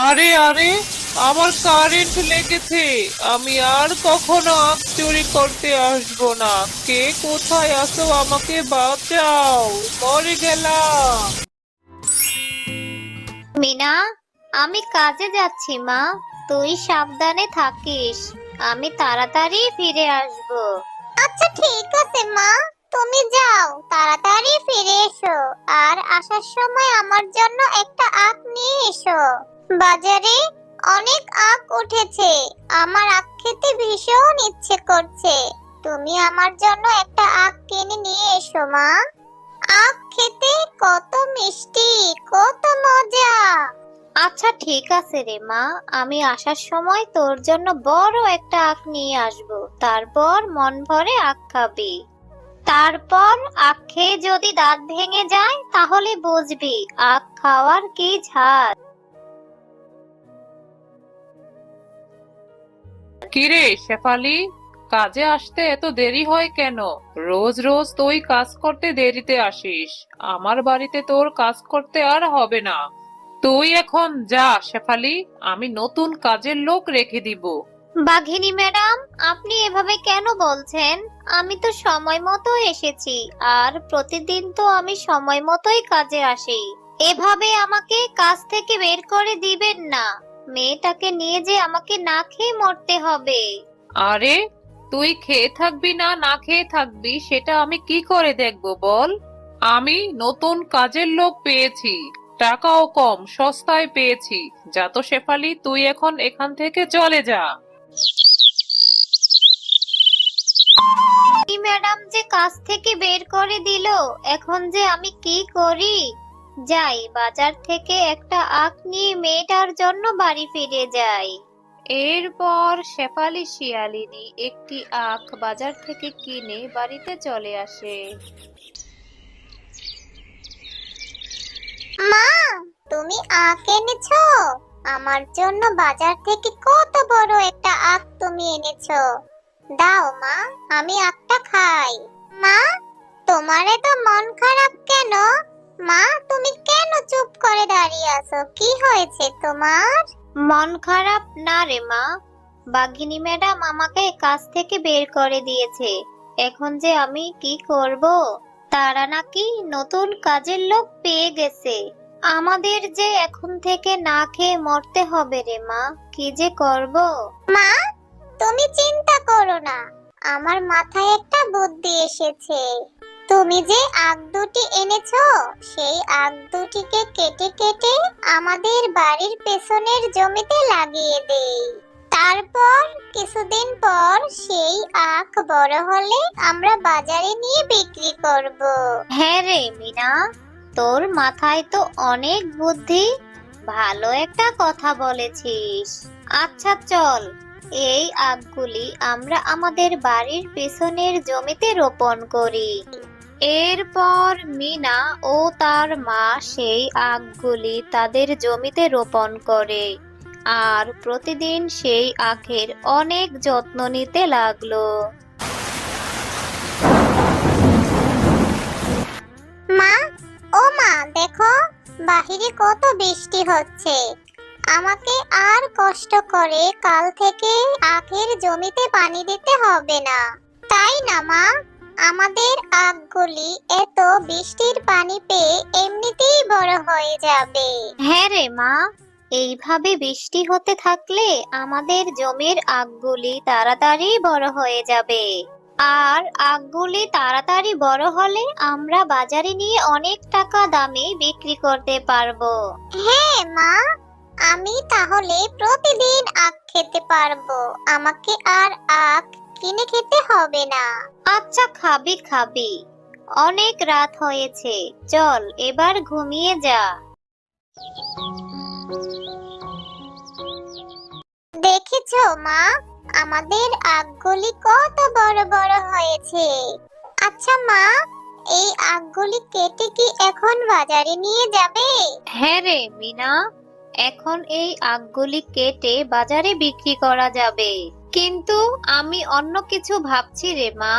আরে আরে, আমার কারেন্ট লেগেছে। আমি আর কখনো আখ চুরি করতে আসবো না। কে কোথায় আছো, আমাকে বাঁচাও, মরে গেলাম। মিনা, আমি কাজে যাচ্ছি মা। তুই সাবধানে থাকিস। আমি তাড়াতাড়ি ফিরে আসব। আচ্ছা ঠিক আছে মা, তুমি যাও, তাড়াতাড়ি ফিরে এসো। আর আসার সময় আমার জন্য একটা আখ নিয়ে এসো। বাজারে অনেক আখ উঠেছে, আমার আখ খেতে ভীষণ ইচ্ছে করছে। তুমি আমার জন্য একটা আখ কিনে নিয়ে এসো মা। আখ খেতে কত মিষ্টি, কত মজা। আচ্ছা ঠিক আছে রে মা, আমি আসার সময় তোর জন্য বড় একটা আখ নিয়ে আসব। তারপর মন ভরে আখ খাবি। তারপর আখ খেয়ে যদি দাঁত ভেঙে যায় তাহলে বুঝবি আখ খাওয়ার কি ঝাল। কিরে শেফালি, কাজে আসতে এত দেরি হয় কেন? রোজ রোজ তুই কাজ করতে দেরিতে আসিস। আমার বাড়িতে তোর কাজ করতে আর হবে না। তুই এখন যা শেফালি, আমি নতুন কাজের লোক রেখে দিব। বাঘিনী ম্যাডাম, আপনি এভাবে কেন বলছেন? আমি তো সময় মতো এসেছি, আর প্রতিদিন তো আমি সময় মতোই কাজে আসি। এভাবে আমাকে কাজ থেকে বের করে দিবেন না। মেয়েটাকে নিয়ে যে আমাকে না খেয়ে মরতে হবে। আরে, তুই খেয়ে থাকবি না না খেয়ে থাকবি সেটা আমি কি করে দেখবো বল? আমি নতুন কাজের লোক পেয়েছি, টাকাও কম, সস্তায় পেয়েছি। যা তো শেফালি, তুই এখন এখান থেকে চলে যা। এই ম্যাডাম যে কাজ থেকে বের করে দিল, এখন যে আমি কি করি? যাই, বাজার থেকে একটা আখ নিয়ে মেয়েটার জন্য বাড়ি ফিরে যাই। এরপর শেফালি শিয়ালিনী একটি আখ বাজার থেকে কিনে বাড়িতে চলে আসে। মা, তুমি আখ এনেছো? আমার জন্য বাজার থেকে কত বড় একটা আখ তুমি এনেছো। দাও মা, আমি আখটা খাই। মা, তোমার এত মন খারাপ কেন? মা, তুমি কেন চুপ করে দাঁড়িয়ে আছো? কি হয়েছে তোমার? মন খারাপ না রে মা, বাঘিনী ম্যাডাম আমাকে কাজ থেকে বের করে দিয়েছে। এখন যে আমি কি করব? তারা নাকি নতুন কাজের লোক পেয়ে গেছে। আমাদের যে এখন থেকে না খেয়ে মরতে হবে রে মা, কি যে করব? মা, তুমি চিন্তা করো না, আমার মাথায় একটা বুদ্ধি এসেছে। তুমি যে আখ দুটি এনেছো, সেই আখ দুটিকে কেটে কেটে আমাদের বাড়ির পেছনের জমিতে লাগিয়ে দেই। তারপর কিছুদিন পর সেই আখ বড় হলে আমরা বাজারে নিয়ে বিক্রি করব। হ্যাঁ রে মিনা, তোর মাথায় তো অনেক বুদ্ধি। ভালো একটা কথা বলেছিস। আচ্ছা চল, এই আখগুলি আমরা আমাদের বাড়ির পেছনের জমিতে রোপণ করি। এরপর মিনা ও তার মা সেই আখগুলি তাদের জমিতে রোপণ করে, আর প্রতিদিন সেই আখের অনেক যত্ন নিতে লাগলো। মা, ও মা, দেখো বাহিরে কত বৃষ্টি হচ্ছে। আমাকে আর কষ্ট করে কাল থেকে আখের জমিতে পানি দিতে হবে না, তাই না মা? আমাদের আখগুলি এত বৃষ্টির পানি পেয়ে এমনিতেই বড় হয়ে যাবে। হ্যাঁ রে মা, এইভাবে বৃষ্টি হতে থাকলে আমাদের জমির আখগুলি তাড়াতাড়ি বড় হয়ে যাবে। আর আখগুলি তাড়াতাড়ি বড় হলে আমরা বাজারে নিয়ে অনেক টাকা দামে বিক্রি করতে পারবো। হ্যাঁ মা, আমি তাহলে প্রতিদিন আখ খেতে পারবো। আমাকে আর আখ কিনে খেতে হবে না। আচ্ছা খাবি খাবি, অনেক রাত হয়েছে, চল এবার ঘুমিয়ে যা। দেখেছো মা, আমাদের আখগুলি কত বড় বড় হয়েছে। আচ্ছা মা, এই আখগুলি কেটে কি এখন বাজারে নিয়ে যাবে? হ্যাঁ রে মিনা, এখন এই আখগুলি কেটে বাজারে বিক্রি করা যাবে। কিন্তু আমি অন্য কিছু ভাবছি রে মা।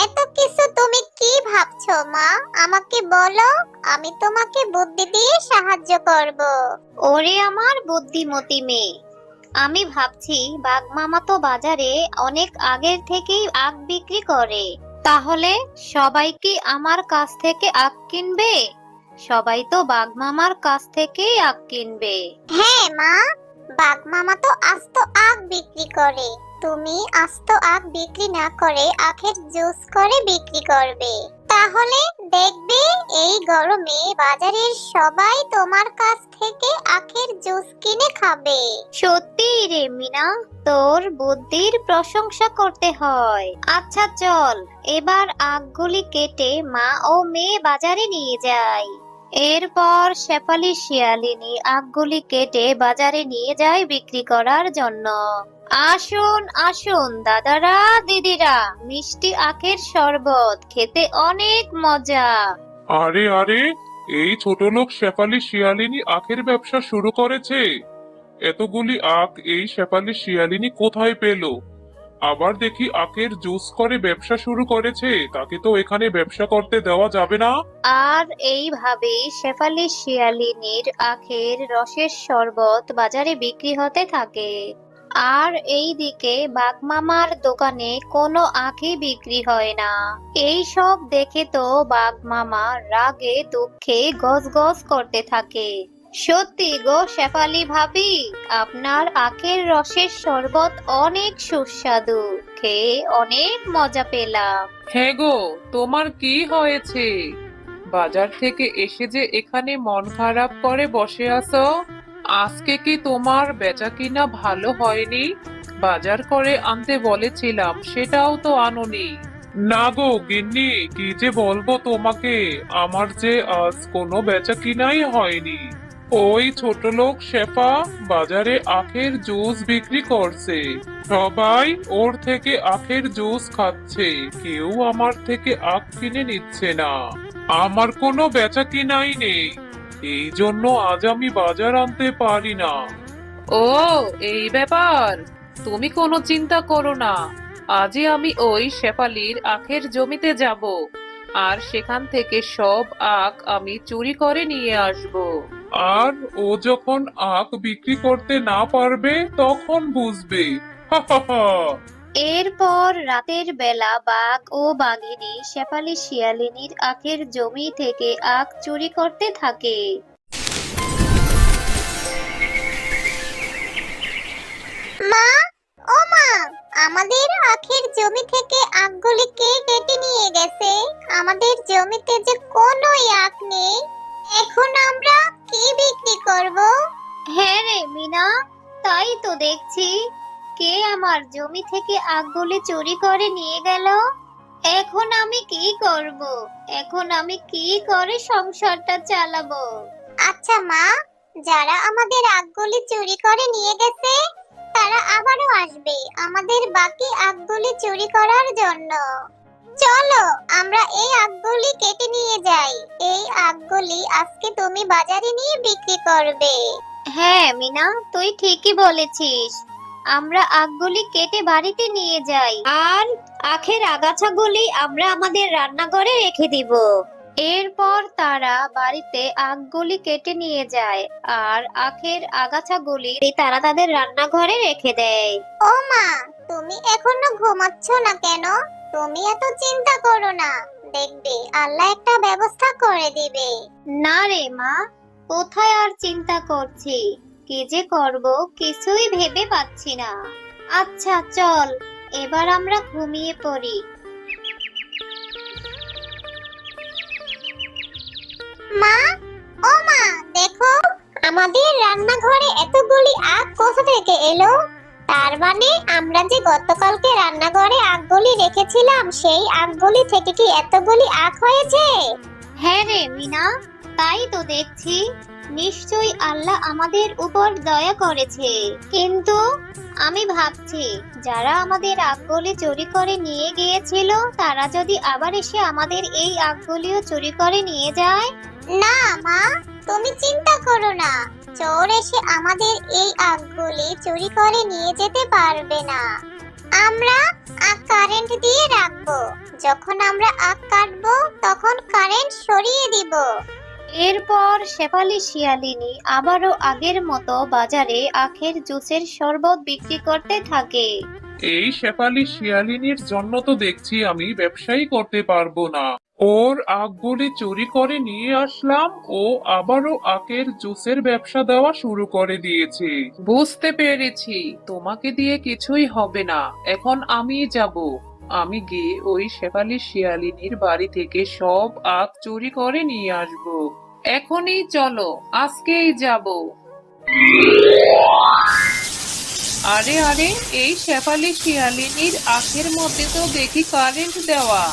এত কিছু তুমি কি ভাবছো মা? আমাকে বলো, আমি তোমাকে বুদ্ধি দিয়ে সাহায্য করব। ওরে আমার বুদ্ধিমতী মেয়ে, আমি ভাবছি বাঘ মামা তো বাজারে অনেক আগের থেকেই আখ বিক্রি করে। তাহলে সবাই কি আমার কাছ থেকে আখ কিনবে? সবাই তো বাঘ মামার কাছ থেকেই আখ কিনবে। হ্যাঁ মা, বাঘ মামা তো আস্ত আখ বিক্রি করে। তুমি আস্ত আখ বিক্রি না করে আখের জুস করে বিক্রি করবে। তাহলে দেখবে এই গরমে বাজারের সবাই তোমার কাছ থেকে আখের জুস কিনে খাবে। সত্যি রে মিনা, তোর বুদ্ধির প্রশংসা করতে হয়। আচ্ছা চল, এবার আখগুলি কেটে মা ও মেয়ে বাজারে নিয়ে যায়। এরপর শেফালি শিয়ালিনী আখগুলি কেটে বাজারে নিয়ে যায় বিক্রি করার জন্য। আসুন আসুন দাদারা দিদিরা, মিষ্টি আখের শরবত খেতে অনেক মজা। আরে আরে, এই ছোট লোক শেফালি শিয়ালিনী আখের ব্যবসা শুরু করেছে। এতগুলি আখ এই শেফালি শিয়ালিনী কোথায় পেল? আবার দেখি আখের জুস করে ব্যবসা শুরু করেছে। তাকে তো এখানে ব্যবসা করতে দেওয়া যাবে না। আর এইভাবে শেফালি শিয়ালিনীর আখের রসের শরবত বাজারে বিক্রি হতে থাকে। আর এইদিকে বাঘ মামার দোকানে কোনো আখই বিক্রি হয় না। এই সব দেখে তো বাঘ মামা রাগে দুঃখে গজগজ করতে থাকে। সত্যি গো শেফালি ভাবি, আপনার আখের রসের শরবত অনেক সুস্বাদু, খেয়ে অনেক মজা পেলাম। হ্যাঁ গো, তোমার কি হয়েছে? বাজার থেকে এসে যে এখানে মন খারাপ করে বসে আছো? আজকে কি তোমার বেচাকিনা ভালো হয়নি? বাজার করে আনতে বলেছিলাম, সেটাও তো আনোনি। না গো গিন্নি, কি যে বলবো তোমাকে, আমার যে আজ কোনো বেচা কিনাই হয়নি। ওই ছোট লোক শেফা বাজারে আখের জুস বিক্রি করছে। সবাই ওর থেকে আখের জুস খাচ্ছে, কেউ আমার থেকে আখ কিনে নিচ্ছে না। আমার কোনো বেচা কিনাই নেই, এই জন্য আজ আমি বাজার আনতে পারি না। ও, এই ব্যাপার। তুমি কোনো চিন্তা করো না, আজই আমি ওই শেফালির আখের জমিতে যাব, আর সেখান থেকে সব আখ আমি চুরি করে নিয়ে আসব। আর ও যখন আখ বিক্রি করতে না পারবে তখন বুঝবে। হা হা হা। এরপর রাতের বেলা বাঘ ও বাঘিনী শেফালি শিয়ালিনীর আখের জমি থেকে আখ চুরি করতে থাকে। মা, ও মা, আমাদের আখের জমি থেকে আখগুলি কে কেটে নিয়ে গেছে? আমাদের জমিতে যে কোনোই আখ নেই, এখন আমরা কি বিক্রি করব? হ্যাঁ রে মিনা, তাই তো দেখছি। কে আমার জমি থেকে আখগুলি চুরি করে নিয়ে গেল? এখন আমি কি করব? এখন আমি কি করে সংসারটা চালাবো? আচ্ছা মা, যারা আমাদের আখগুলি চুরি করে নিয়ে গেছে তারা আবারও আসবে আমাদের বাকি আখগুলি চুরি করার জন্য। চলো আমরা এই আখগুলি কেটে নিয়ে যাই। এই আখগুলি আজকে তুমি বাজারে নিয়ে বিক্রি করবে। হ্যাঁ মিনা, তুই ঠিকই বলেছিস। আমরা আখগুলি কেটে বাড়িতে নিয়ে যাই, আর আখের আগাছাগুলি আমরা আমাদের রান্নাঘরে রেখে দিব। এরপর তারা বাড়িতে আখগুলি কেটে নিয়ে যায়, আর আখের আগাছাগুলি তারা তাদের রান্নাঘরে রেখে দেয়। ও মা, তুমি এখনো ঘুমাচ্ছ না কেন? তুমি এত চিন্তা করো না, দেখবে আল্লাহ একটা ব্যবস্থা করে দিবে। না রে মা, কোথায় আর চিন্তা করছি, কি যে করব কিছুই ভেবে পাচ্ছি না। আচ্ছা চল, এবার আমরা ঘুমিয়ে পড়ি। মা, ও মা, দেখো আমাদের রান্নাঘরে এতগুলি আখ কোথা থেকে এলো? তার মানে আমরা যে গতকালকে রান্নাঘরে আখগুলি রেখেছিলাম, সেই আখগুলি থেকে কি এতগুলি আখ হয়েছে? হ্যাঁ রে মিনা, তাই তো দেখছি। নিশ্চয়ই আল্লাহ আমাদের উপর দয়া করেছে। কিন্তু আমি ভাবছি, যারা আমাদের আখগুলি চুরি করে নিয়ে গিয়েছিল তারা যদি আবার এসে আমাদের এই আখগুলিও চুরি করে নিয়ে যায়? না মা, তুমি চিন্তা করো না, চোর এসে আমাদের এই আখগুলি চুরি করে নিয়ে যেতে পারবে না। আমরা আখ কারেন্ট দিয়ে রাখবো, যখন আমরা আখ কাটবো তখন কারেন্ট সরিয়ে দিব। এরপর শেফালি শিয়ালিনী আবারও আগের মতো বাজারে আখের জুসের শরবত বিক্রি করতে থাকে। এই শেফালি শিয়ালিনীর জন্য তো দেখছি আমি ব্যবসাই করতে পারবো না। ওর আখগুলি চুরি করে নিয়ে আসলাম, ও আবারও আখের জুসের ব্যবসা দেওয়া শুরু করে দিয়েছে। বুঝতে পেরেছি, তোমাকে দিয়ে কিছুই হবে না। এখন আমি যাব। আমি গিয়ে ওই শেফালি শিয়ালিনীর বাড়ি থেকে সব আখ চুরি করে নিয়ে আসব। এখনই চলো, আজকেই যাব। আরে আরে, এই শেফালি শিয়ালিনীর আখের মধ্যে তো দেখি কারেন্ট দেওয়া।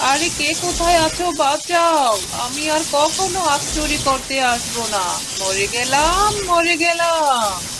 আরে কে কোথায় আছো, বাঁচাও! আমি আর কখনো আখ চুরি করতে আসবো না। মরে গেলাম, মরে গেলাম।